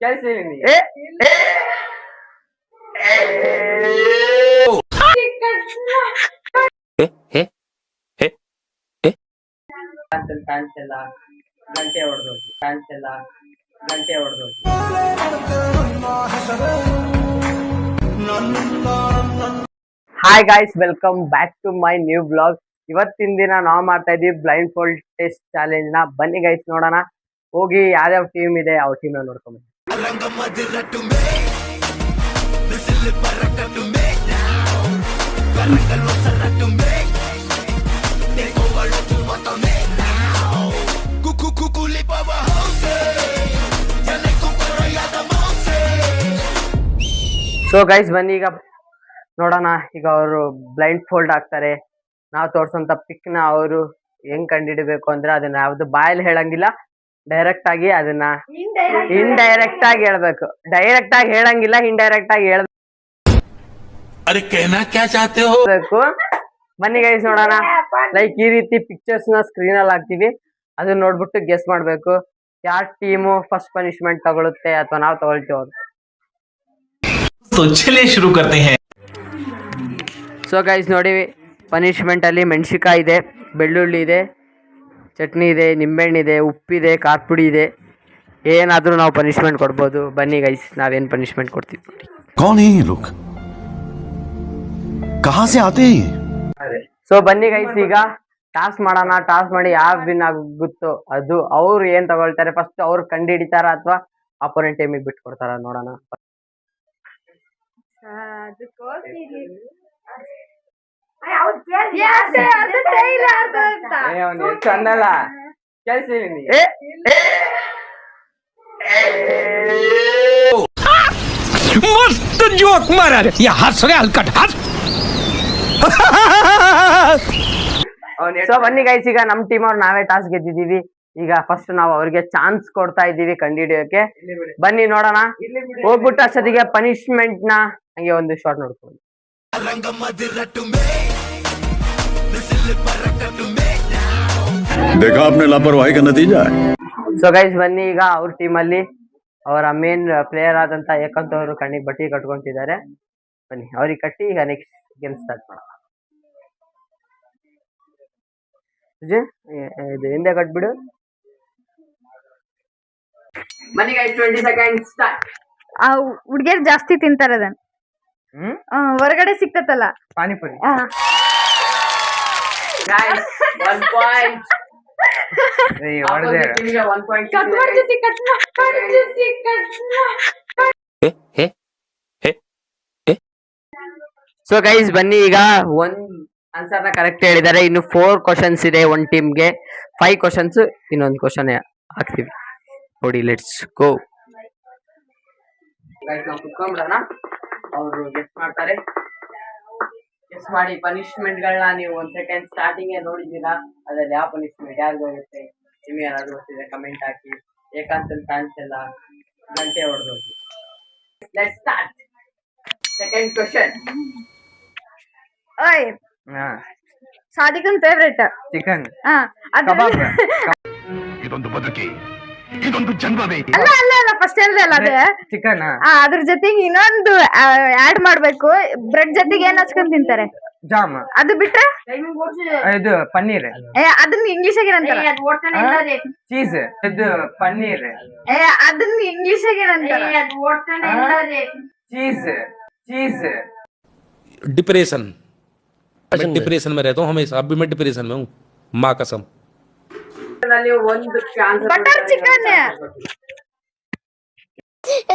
ಕೇಳಿಸ್ತೀನಿ ಕಾಣಿಸಲ್ಲ ಗಂಟೆ ಹೊಡೆದೋಗಿ ಕಾಣಿಸಲ್ಲ ಗಂಟೆ ಹೊಡೆದೋಗಿ. Hi guys, welcome back to my new blog. ಇವತ್ತಿನ ದಿನ ನಾವು ಮಾಡ್ತಾ ಇದೀವಿ ಬ್ಲೈಂಡ್ ಫೋಲ್ಡ್ ಟೆಸ್ಟ್ ಚಾಲೆಂಜ್ ನ. ಬನ್ನಿ ಗೈಸ್ ನೋಡೋಣ. ಹೋಗಿ ಯಾವ್ಯಾವ ಟೀಮ್ ಇದೆ ಅವ್ರ ಟೀಮ್ ನೋಡ್ಕೊಂಡ್ ಸೊ ಗೈಸ್ ಬನ್ನಿ ಈಗ ನೋಡೋಣ. ಈಗ ಅವರು ಬ್ಲೈಂಡ್ ಫೋಲ್ಡ್ ಆಗ್ತಾರೆ. ನಾವು ತೋರ್ಸೋಂತ ಪಿಕ್ ನ ಅವರು ಹೆಂಗ್ ಕಂಡಿಡಿಬೇಕು ಅಂದ್ರೆ ಅದನ್ನ ಯಾವ್ದು ಬಾಯಲ್ಲಿ ಹೇಳಂಗಿಲ್ಲ, ಡೈರೆಕ್ಟ್ ಆಗಿ ಅದನ್ನ ಇಂಡೈರೆಕ್ಟ್ ಆಗಿ ಹೇಳ್ಬೇಕು. ಡೈರೆಕ್ಟ್ ಆಗಿ ಹೇಳಂಗಿಲ್ಲ, ಇಂಡೈರೆಕ್ಟ್ ಆಗಿ ಹೇಳ್ಬೇಕು. ಬನ್ನಿ ಗೈಸ್ ನೋಡೋಣ. ಲೈಕ್ ಈ ರೀತಿ ಪಿಕ್ಚರ್ಸ್ ನ ಸ್ಕ್ರೀನ್ ಅಲ್ಲಿ ಹಾಕ್ತಿವಿ, ಅದನ್ನ ನೋಡ್ಬಿಟ್ಟು ಗೆಸ್ ಮಾಡ್ಬೇಕು ಯಾವ ಟೀಮು ಫಸ್ಟ್ ಪನಿಷ್ಮೆಂಟ್ ತಗೊಳುತ್ತೆ ಅಥವಾ ನಾವು ತಗೊಳ್ತೀವಿ. तो चलिए शुरू करते हैं. ಸೊ ಗೈಸ್ ನೋಡಿ, ಪನಿಷ್ಮೆಂಟ್ ಅಲ್ಲಿ ಮೆಣಸಿಕಾಯಿ ಇದೆ, ಬೆಳ್ಳುಳ್ಳಿ ಇದೆ, ಚಟ್ನಿ ಇದೆ, ನಿಂಬೆಹಣ್ಣಿದೆ, ಉಪ್ಪಿದೆ, ಖಾರ ಪುಡಿ ಇದೆ. ಏನಾದ್ರೂ ನಾವು ಪನಿಷ್ಮೆಂಟ್ ಕೊಡ್ಬೋದು. ಬನ್ನಿ ಗೈಸ್ ನಾವೇನ್ ಪನಿಷ್ಮೆಂಟ್ ಕೊಡ್ತೀವಿ ನೋಡಿ. कौन है ये लोग? कहां से आते हैं? ಸೊ ಬನ್ನಿ ಗೈಸ್ ಈಗ ಟಾಸ್ ಮಾಡೋಣ. ಟಾಸ್ ಮಾಡಿ ಯಾವ ವಿನ್ ಆಗುತ್ತೋ ಅದು ಅವ್ರು ಏನ್ ತಗೊಳ್ತಾರೆ ಫಸ್ಟ್ ಅವ್ರು ಕಂಡು ಹಿಡಿತಾರ ಅಥವಾ ಅಪೋನೆಂಟ್ ಟೀಮಿಗೆ ಬಿಟ್ಕೊಡ್ತಾರ ನೋಡೋಣ. ಚಂದಲ್ಲ ಕೇಳಿಸ್ತೀನಿ. मस्त जोक मारा रे. ये हंस रहे हलकट हंस. ಸೊ ಬನ್ನಿ ಗೈಸ್ ಈಗ ನಮ್ ಟೀಮ್ ಅವ್ರು ನಾವೇ ಟಾಸ್ ಗೆದ್ದಿದೀವಿ. ಈಗ ಫಸ್ಟ್ ನಾವು ಅವ್ರಿಗೆ ಚಾನ್ಸ್ ಕೊಡ್ತಾ ಇದೀವಿ ಕಂಡುಹಿಡಿಯೋಕೆ. ಬನ್ನಿ ನೋಡೋಣ. ಹೋಗ್ಬಿಟ್ಟು ಅಷ್ಟೊತ್ತಿಗೆ ಪನಿಷ್ಮೆಂಟ್ ನ ಹಂಗೆ ಒಂದು ಶಾರ್ಟ್ ನೋಡ್ಕೊಂಡು. देखा आपने लापरवाही का नतीजा है. ಸೊ ಗೈಸ್ ಬನ್ನಿ ಈಗ ಅವ್ರ ಟೀಮ್ ಅಲ್ಲಿ ಅವರ ಮೇನ್ ಪ್ಲೇಯರ್ ಆದಂತ ಏಕಂತ ಅವರು ಕಣ್ಣಿಗೆ ಬಟ್ಟೆ ಕಟ್ಕೊಂತಿದ್ದಾರೆ. ಬನ್ನಿ ಅವ್ರಿಗೆ ಕಟ್ಟಿ ಈಗ ನೆಕ್ಸ್ಟ್ ಗೇಮ್ ಸ್ಟಾರ್ಟ್ ಮಾಡೋಣ. ಇದು ಹಿಂದೆ ಕಟ್ಬಿಡು. ಬನ್ನಿ ಗೈಸ್ 20 ಸೆಕೆಂಡ್ ಸ್ಟಾರ್ಟ್. ಹುಡ್ಗಿಯರ್ ಜಾಸ್ತಿ ತಿಂತಾರ ಅದನ್ನ. ಹೊರಗಡೆ ಸಿಕ್ತತಲ್ಲ panipuri. Guys 1 point. So guys ಬನ್ನಿ ಈಗ ಒಂದ್ ಆನ್ಸರ್ ನ ಕರೆಕ್ಟ್ ಹೇಳಿದ್ದಾರೆ. ಇನ್ನು 4 ಕ್ವಶನ್ಸ್ ಇದೆ ಒಂದ್ ಟೀಮ್ಗೆ. 5 ಕ್ವಶನ್ಸ್ ಇನ್ನೊಂದು ಕ್ವಶನ್ ಹಾಕ್ತಿವಿ ನೋಡಿ. Let's go. ನಾವು ಕುತ್ಕೊಂಡ್ಬಿಡೋಣ, ಅವರು ಗೆಸ್ ಮಾಡ್ತಾರೆ. ಗೆಸ್ ಮಾಡಿ ಪನಿಷ್ಮೆಂಟ್ ಗಳನ್ನ ನೀವು 1 ಸೆಕೆಂಡ್ ಸ್ಟಾರ್ಟಿಂಗ್ ನೋಡಿದ್ದೀರಾ. ಅದ್ರಲ್ಲಿ ಯಾವ ಪನಿಷ್ಮೆಂಟ್ ಯಾರಿಗೂ ಹೋಗುತ್ತೆ ನಿಮ್ಗೆ ಏನಾದ್ರು ಗೊತ್ತಿದೆ ಕಮೆಂಟ್ ಹಾಕಿ. ಏಕಾಂತ ಕಾಣಿಸಲ್ಲ ಗಂಟೆ ಹೊಡೆದೋಗಿ. Let's start. Second question. ಓಯ್ ಸಾದಿಕನ್ ಫೇವರೇಟ್ ಚಿಕನ್. ಇದೊಂದು ಬದುಕಿ, ಇದೊಂದು ಜನ್ಮವೇ. ಅಲ್ಲ ಅಲ್ಲ ಅಲ್ಲ ಫಸ್ಟ್ ಹೇಳಿದೆ ಅಲ್ಲ ಅದೇ ಚಿಕನ್. ಅದ್ರ ಜೊತೆಗೆ ಇನ್ನೊಂದು ಆಡ್ ಮಾಡ್ಬೇಕು. ಬ್ರೆಡ್ ಜೊತೆಗೆ ಏನ್ ಹಚ್ಕೊಂಡ್ ತಿಂತಾರೆ? ಜಾಮ್. ಅದು ಬಿಟ್ರೆ ಇದು ಪನ್ನೀರ್. ಅದನ್ನ ಇಂಗ್ಲಿಷ್ ಆಗಿ ಏನಂತಾರೆ? ಚೀಸ್. ಇದು ಪನ್ನೀರ್. ಅದನ್ನ ಇಂಗ್ಲಿಷ್ ಆಗಿ ಏನಂತಾರೆ? ಚೀಸ್. ಚೀಸ್. डिप्रेशन. मैं डिप्रेशन में रहता हूँ हमेशा. अभी मैं डिप्रेशन में हूँ, माँ कसम. Butter chicken.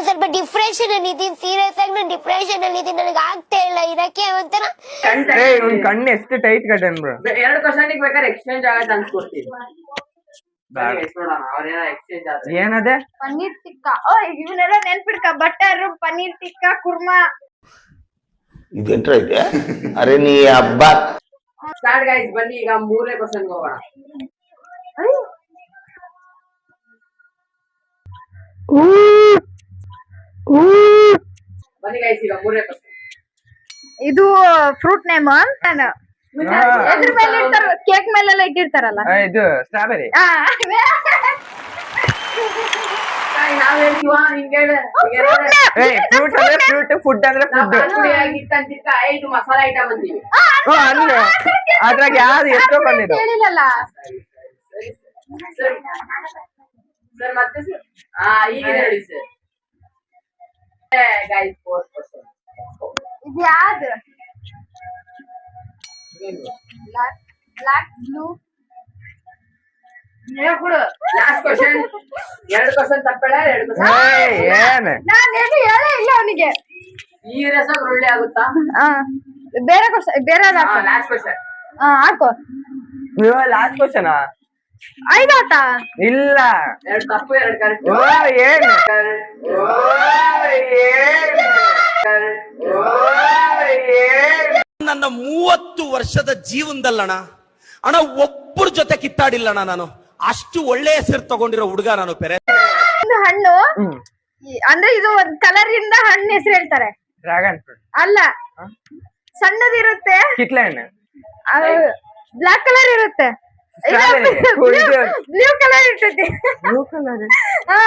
ಸ್ವಲ್ಪ ಡಿಪ್ರೆಷನ್ ಅಲ್ಲಿ ಇದೀನಿ, ಸೀರಿಯಸ್ ಆಗಿ ನಾನು ಡಿಪ್ರೆಷನ್ ಅಲ್ಲಿ ಇದೀನಿ, ನನಗೆ ಆಗ್ತಾ ಇಲ್ಲ ಇರಕ್ಕೆ ಒಂಥರ. ಕಣ್ಣು ಎಷ್ಟು ಟೈಟ್ ಕಟ್ಟನ್ ಬ್ರೋ. 2 ಕ್ವಶನ್ ಬೇಕಾದ್ರೆ ಎಕ್ಸ್ಚೇಂಜ್ ಆಗತ್ತೆ ಅನ್ಸ್ಕೊಡ್ತೀನಿ. ಏನದೆ? ಪನ್ನೀರ್ ಟಿಕ್ಕಾ. ಇವನ್ನೆಲ್ಲ ನೆನ್ಪಿಡ್ಕ. ಬಟರ್, ಪನ್ನೀರ್ ಟಿಕ್ಕಾ, ಕುರ್ಮಾ. ಇದೇನ್ರ ಇದೆ? ಅರೆ ನೀ ಹಬ್ಬ. Start guys. ಬನ್ನಿ ಈಗ 3ನೇ ಕ್ವಶನ್ ಹೋಗೋಣ. ಬನ್ನಿ ಗೈಸ್ ಈಗ 3ನೇ ಕ್ವಶನ್. ಇದು ಫ್ರೂಟ್ ನೇಮ್. ಎದ್ರ ಮೇಲೆ ಇರ್ತಾರ? ಕೇಕ್ ಮೇಲೆಲ್ಲ ಇಟ್ಟಿರ್ತಾರಲ್ಲ. ಇದು ಸ್ಟ್ರಾಬೆರಿ. ನಾವ್ ಹೇಳ್ತೀವ ಹಿಂಗ್ ಹೇಳ ಫ್ರೂಟ್ ಅಂದ್ರೆ ಫ್ರೂಟ್, ಫುಡ್ ಅಂದ್ರೆ ಫುಡ್. ಇದು ಮಸಾಲಾ ಐಟಮ್ ಅಂತೀವಿ. ಅಂದ್ರೆ ಅದ್ರಾಗ ಯಾವ್ದು ಎಷ್ಟೋ ಬಂದಿದ್ದು. ಕೇಳಿಲ್ಲಲ್ಲ. ಸರ್ ಮತ್ತೆ ಸರ್ ಈಗ ಹೇಳಿ ಸರ್. ಗೈಸ್ 4%. ಇದು ಯಾವ್ದು? Black blue. ಹೇಳ್ಬಿಡು. Last question. 2% ತಪ್ಪೇಳ, 2%. ಏನ್ ನಾನ್ ಏನು ಹೇಳೇ ಇಲ್ಲ ಅವನಿಗೆ. ಈ ರಸ ಒಳ್ಳೆ ಆಗುತ್ತಾ? ಬೇರೆ ಕ್ವಶನ್, ಬೇರೆ ಲಾಸ್ಟ್ ಕ್ವಶನ್. ಹಾಕೋ. ಲಾಸ್ಟ್ ಕ್ವಶನ್ ಐದಾತಾ? ಇಲ್ಲ, 2 ತಪ್ಪು 2 ಕರೆಕ್ಟ್. ಓ ಏನ್ ನನ್ನ 30 ವರ್ಷದ ಜೀವನದಲ್ಲಣ್ಣ ಅಣ್ಣ ಒಬ್ಬರ ಜೊತೆ ಕಿತ್ತಾಡಿಲ್ಲಣ್ಣ ನಾನು. ಅಷ್ಟು ಒಳ್ಳೆ ಹೆಸರು ತಗೊಂಡಿರೋ ಹುಡುಗ ನಾನು. ಪೆರೆ ಒಂದು ಹಣ್ಣು, ಅಂದ್ರೆ ಇದು ಒಂದ್ ಕಲರ್ ಇಂದ ಹಣ್ಣು ಹೆಸರು ಹೇಳ್ತಾರೆ. ಡ್ರ್ಯಾಗನ್ ಫ್ರೂಟ್ ಅಲ್ಲ, ಸಣ್ಣದಿರುತ್ತೆ, ಕಿತ್ಲೆ ಹಣ್ಣು, ಬ್ಲಾಕ್ ಕಲರ್ ಇರುತ್ತೆ, ಬ್ಲೂ ಕಲರ್ ಇರ್ತೈತಿ. ಬ್ಲೂ ಕಲರ್, ಹಾ,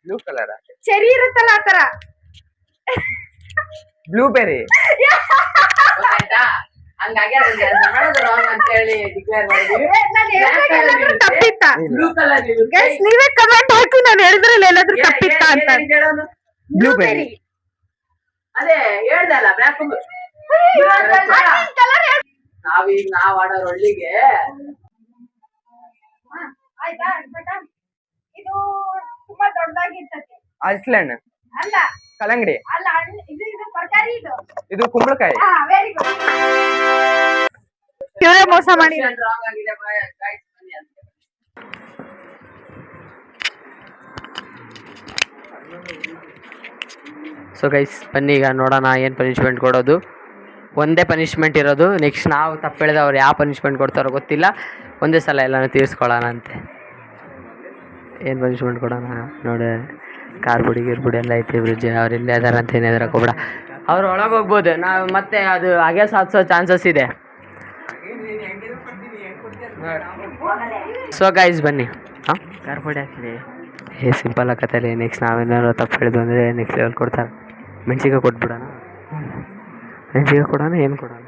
ಬ್ಲೂ ಕಲರ್, ಚೆರಿ ಇರುತ್ತಲ್ಲ ಆತರ. ಬ್ಲೂಬೆರಿ. ಗೊತ್ತಾಯ್ತಾ? ಹಂಗಾಗಿ ಮಾಡೋದು ರಾಂಗ್ ಅಂತ ಹೇಳಿ ಡಿಕ್ಲೇರ್ ಮಾಡಿದ್ವಿ. ನಾನು ಹೇಳಿದ್ರಾಗೆಲ್ಲಾದ್ರೂ ತಪ್ಪಿತ್ತಾ? ಬ್ಲೂ ಕಲರ್ ಗೈಸ್ ನೀವೇ ಕಮೆಂಟ್ ಹಾಕಿ ನಾನು ಹೇಳಿದ್ರಲ್ಲಿ ಎಲ್ಲಾದ್ರೂ ತಪ್ಪಿತ್ತಾ ಅಂತ. ಬ್ಲೂಬೆರಿ. ಅದೇ ಹೇಳ್ದಲ್ಲ ಬ್ಲಾಕ್ ನಾವ್ ಆಡೋ ಒಳ್ಳಿಗೆ. ಆಯ್ತಾ? ಇದು ತುಂಬಾ ದೊಡ್ಡದಾಗಿರ್ತದೆ. ಹಣ್ಣು, ಅಲ್ಲ ಕಲ್ಲಂಗಡಿ, ಅಲ್ಲ, ಇದು ತರಕಾರಿ. ಇದು ಕುಂಬಳಕಾಯಿ. Very good. ಇವರೇ ಮೋಸ ಮಾಡಿ. ರಾಂಗ್ ಆಗಿದೆ guys, ಬನ್ನಿ ಅಂತ. ಸೊ ಗೈಸ್ ಬನ್ನಿ ಈಗ ನೋಡೋಣ ಏನು ಪನಿಷ್ಮೆಂಟ್ ಕೊಡೋದು. ಒಂದೇ ಪನಿಷ್ಮೆಂಟ್ ಇರೋದು. ನೆಕ್ಸ್ಟ್ ನಾವು ತಪ್ಪು ಹೇಳಿದ್ರೆ ಅವ್ರು ಯಾವ ಪನಿಷ್ಮೆಂಟ್ ಕೊಡ್ತಾರೋ ಗೊತ್ತಿಲ್ಲ. ಒಂದೇ ಸಲ ಎಲ್ಲನೂ ತೀರಿಸ್ಕೊಳ್ಳೋಣ ಅಂತೆ. ಏನು ಪನಿಷ್ಮೆಂಟ್ ಕೊಡೋಣ ನೋಡಿ. ಕಾರ್ಬುಡಿ ಗಿರ್ಬುಡಿ ಎಲ್ಲ ಐತಿ ಬ್ರಿಡ್ಜ್. ಅವ್ರು ಇಲ್ಲೇ ಇದಾರೆ ಅಂತ ಏನು ಹೆದರಕೋಬೇಡ. ಅವ್ರು ಒಳಗೆ ಹೋಗ್ಬೋದು, ನಾವು ಮತ್ತೆ ಅದು ಹಾಗೆ ಸಾಧಿಸೋ ಚಾನ್ಸಸ್ ಇದೆ. ಸೊ ಗೈಸ್ ಬನ್ನಿ. ಹಾಂ, ಕಾರ್ಬುಡಿ ಹಾಕಿದೆ. ಸಿಂಪಲ್ ಹಾಕತ್ತಾರೆ. ನೆಕ್ಸ್ಟ್ ನಾವೇನಾದ್ರು ತಪ್ಪು ಹೇಳಿದ್ವು ಅಂದರೆ ನೆಕ್ಸ್ಟ್ ಲೆವೆಲ್ ಕೊಡ್ತಾರೆ. ಮೆಣಸಿಗೆ ಕೊಟ್ಬಿಡೋಣ. ಮೆಣಸಿಗೆ ಕೊಡೋಣ, ಏನು ಕೊಡೋಣ?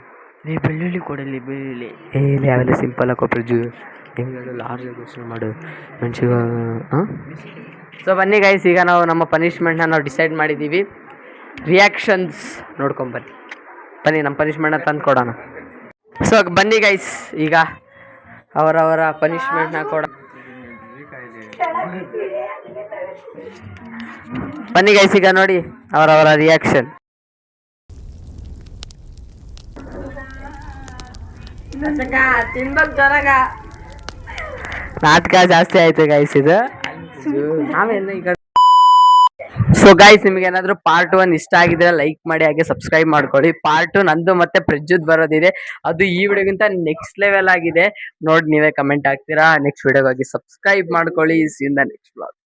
ಬೆಳ್ಳುಳ್ಳಿ ಕೊಡಲಿ, ಬೆಳ್ಳುಳ್ಳಿ. ಇಲ್ಲಿ ಅವೆಲ್ಲ ಸಿಂಪಲ್ ಹಾಕೋ ಫ್ರಿಜ್ಜು. ಹೆಂಗೆ ಲಾರ್ಜ್ ಯೋಚನೆ ಮಾಡು. ಮೆಣಸಿಗೆ. ಹಾಂ, ಸೊ ಬನ್ನಿ ಗೈಸ್, ಈಗ ನಾವು ನಮ್ಮ ಪನಿಷ್ಮೆಂಟ್ನ ನಾವು ಡಿಸೈಡ್ ಮಾಡಿದ್ದೀವಿ. ರಿಯಾಕ್ಷನ್ಸ್ ನೋಡ್ಕೊಂಬನ್ನಿ. ಬನ್ನಿ ನಮ್ಮ ಪನಿಷ್ಮೆಂಟ್ನ ತಂದು ಕೊಡೋಣ. ಸೊ ಬನ್ನಿ ಗೈಸ್, ಈಗ ಅವರವರ ಪನಿಷ್ಮೆಂಟ್ನ ಕೊಡ. ಬನ್ನಿ ಗೈಸ್, ಈಗ ನೋಡಿ ಅವರವರ ರಿಯಾಕ್ಷನ್. ನಾಟಕ ಜಾಸ್ತಿ ಆಯ್ತು ಗೈಸ್ ಇದು. ನಾವೇನು ಈಗ. ಸೊ ಗೈಸ್, ನಿಮ್ಗೆ ಏನಾದ್ರು ಪಾರ್ಟ್ 1 ಇಷ್ಟ ಆಗಿದ್ರೆ ಲೈಕ್ ಮಾಡಿ, ಹಾಗೆ ಸಬ್ಸ್ಕ್ರೈಬ್ ಮಾಡ್ಕೊಳ್ಳಿ. ಪಾರ್ಟ್ 2 ನಂದು ಮತ್ತೆ ಪ್ರಜ್ಜುದ್ ಬರೋದಿದೆ. ಅದು ಈ ವಿಡಿಯೋಗಿಂತ ನೆಕ್ಸ್ಟ್ ಲೆವೆಲ್ ಆಗಿದೆ. ನೋಡಿ ನೀವೇ ಕಮೆಂಟ್ ಹಾಕ್ತೀರಾ. ನೆಕ್ಸ್ಟ್ ವಿಡಿಯೋಗಾಗಿ ಸಬ್ಸ್ಕ್ರೈಬ್ ಮಾಡ್ಕೊಳ್ಳಿ. C in the next vlog.